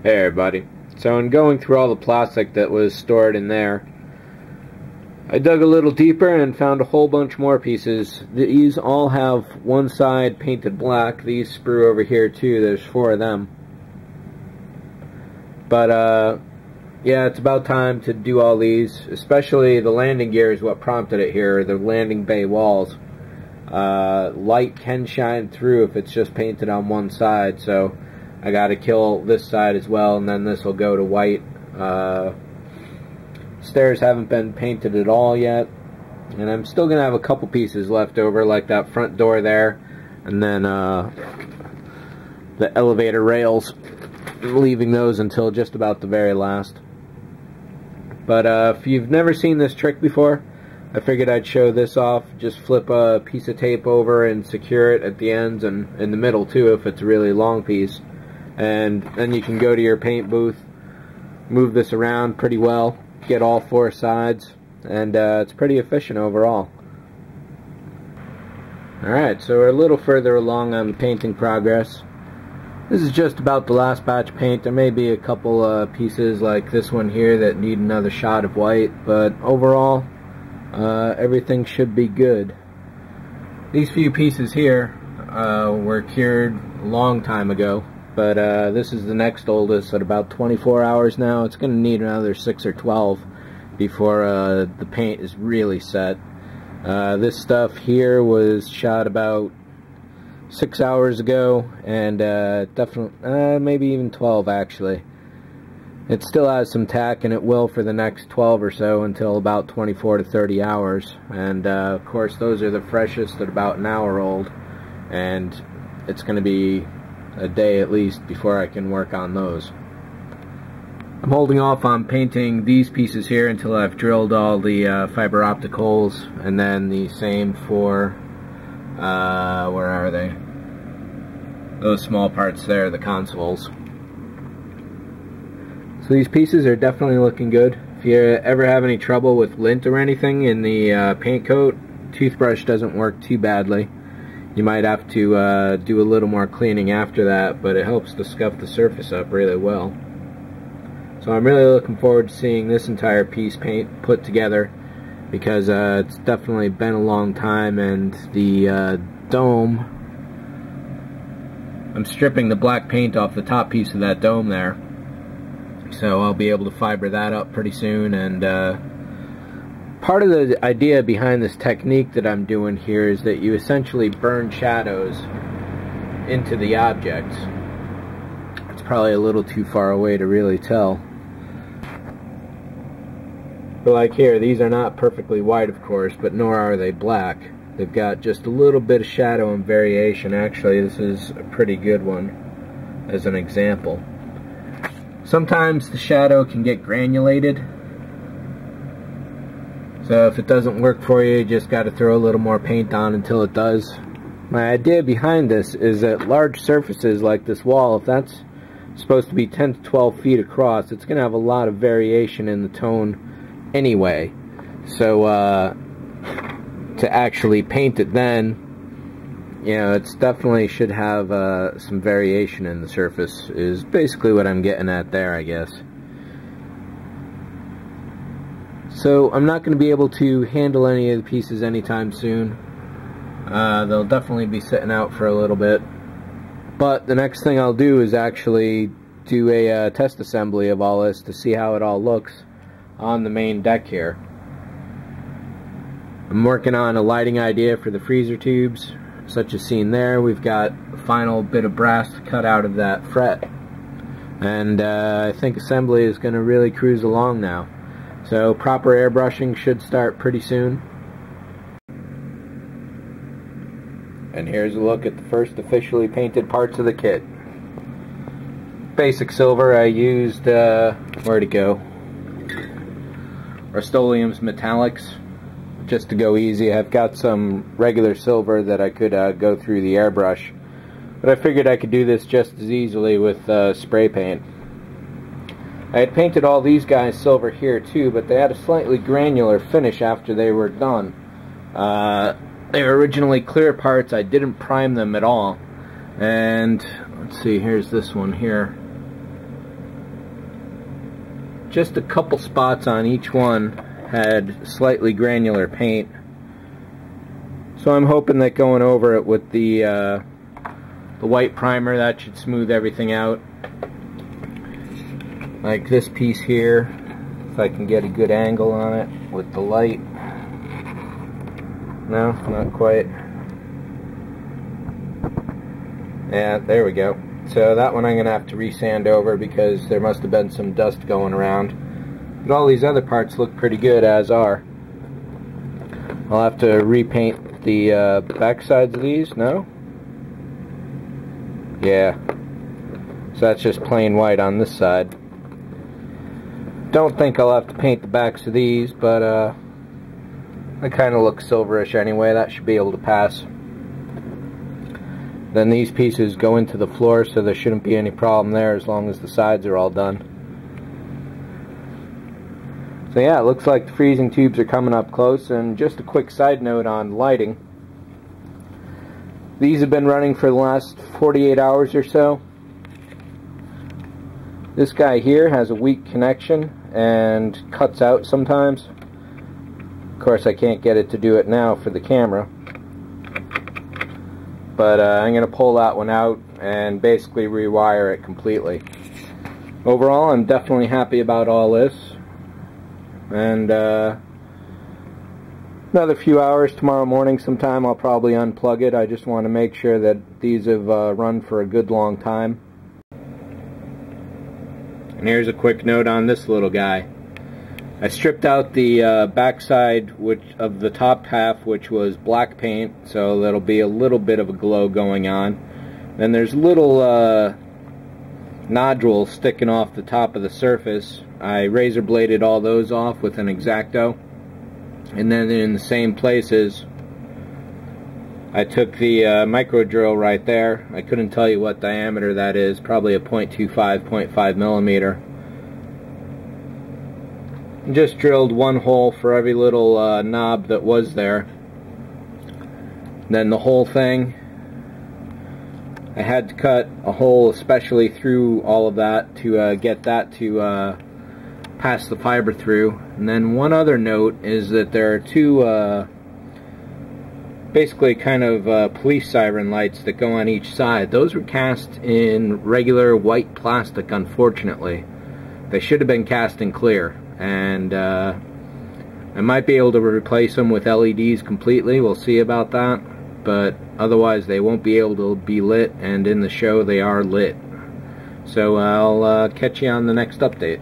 Hey everybody. So in going through all the plastic that was stored in there, I dug a little deeper and found a whole bunch more pieces. These all have one side painted black. These sprue over here too. There's 4 of them. But yeah, it's about time to do all these. Especially the landing gear is what prompted it here. The landing bay walls. Light can shine through if it's just painted on one side, so I gotta kill this side as well, and then this will go to white. Stairs haven't been painted at all yet, and I'm still gonna have a couple pieces left over, like that front door there, and then the elevator rails. I'm leaving those until just about the very last. But if you've never seen this trick before, I figured I'd show this off. Just flip a piece of tape over and secure it at the ends and in the middle too if it's a really long piece. And then you can go to your paint booth, move this around pretty well, get all 4 sides, and it's pretty efficient overall. Alright, so we're a little further along on the painting progress. This is just about the last batch of paint. There may be a couple pieces like this one here that need another shot of white, but overall everything should be good. These few pieces here were cured a long time ago, but this is the next oldest at about 24 hours now. It's going to need another 6 or 12 before the paint is really set. This stuff here was shot about 6 hours ago, and definitely maybe even 12 actually. It still has some tack, and it will for the next 12 or so until about 24 to 30 hours. And of course those are the freshest at about an hour old, and it's going to be a day at least before I can work on those. I'm holding off on painting these pieces here until I've drilled all the fiber optic holes, and then the same for where are they? Those small parts there, the consoles. So these pieces are definitely looking good. If you ever have any trouble with lint or anything in the paint coat, toothbrush doesn't work too badly. You might have to do a little more cleaning after that, but it helps to scuff the surface up really well. So I'm really looking forward to seeing this entire piece put together, because it's definitely been a long time, and the dome, I'm stripping the black paint off the top piece of that dome there. So I'll be able to fiber that up pretty soon. And part of the idea behind this technique that I'm doing here is that you essentially burn shadows into the objects. It's probably a little too far away to really tell. But like here, these are not perfectly white of course, but nor are they black. They've got just a little bit of shadow and variation. Actually, this is a pretty good one as an example. Sometimes the shadow can get granulated, so if it doesn't work for you, you just got to throw a little more paint on until it does. My idea behind this is that large surfaces like this wall, if that's supposed to be 10 to 12 feet across, it's going to have a lot of variation in the tone anyway. So to actually paint it then, you know, it's definitely should have some variation in the surface, is basically what I'm getting at there, I guess. So I'm not going to be able to handle any of the pieces anytime soon. They'll definitely be sitting out for a little bit. But the next thing I'll do is actually do a test assembly of all this to see how it all looks on the main deck here. I'm working on a lighting idea for the freezer tubes, such as seen there. We've got a final bit of brass cut out of that fret, and I think assembly is going to really cruise along now. So proper airbrushing should start pretty soon. And here's a look at the first officially painted parts of the kit. Basic silver. I used where'd it go? Rust-Oleum's Metallics, just to go easy. I've got some regular silver that I could go through the airbrush, but I figured I could do this just as easily with spray paint. I had painted all these guys silver here too, but they had a slightly granular finish after they were done. They were originally clear parts. I didn't prime them at all, and let's see, here's this one here. just a couple spots on each one had slightly granular paint. So I'm hoping that going over it with the white primer, that should smooth everything out. Like this piece here, if I can get a good angle on it with the light. No, not quite. Yeah, there we go. So that one I'm going to have to resand over because there must have been some dust going around. But all these other parts look pretty good as are. I'll have to repaint the back sides of these, no? Yeah. So that's just plain white on this side. Don't think I'll have to paint the backs of these, but they kind of look silverish anyway. That should be able to pass. Then these pieces go into the floor, so there shouldn't be any problem there as long as the sides are all done. So yeah, it looks like the freezing tubes are coming up close. And just a quick side note on lighting. These have been running for the last 48 hours or so. This guy here has a weak connection and cuts out sometimes. Of course, I can't get it to do it now for the camera. But I'm going to pull that one out and basically rewire it completely. Overall, I'm definitely happy about all this. And another few hours tomorrow morning sometime I'll probably unplug it. I just want to make sure that these have run for a good long time. And here's a quick note on this little guy. I stripped out the backside of the top half, which was black paint, so there'll be a little bit of a glow going on. Then there's little nodules sticking off the top of the surface. I razor bladed all those off with an X-Acto. And then in the same places, I took the micro drill right there. I couldn't tell you what diameter that is, probably a 0.25, 0.5 millimeter. Just drilled one hole for every little knob that was there. Then the whole thing, I had to cut a hole especially through all of that to get that to pass the fiber through. And then one other note is that there are two basically kind of police siren lights that go on each side. Those were cast in regular white plastic, unfortunately. They should have been cast in clear. And I might be able to replace them with LEDs completely. We'll see about that. But otherwise they won't be able to be lit, and in the show they are lit. So I'll catch you on the next update.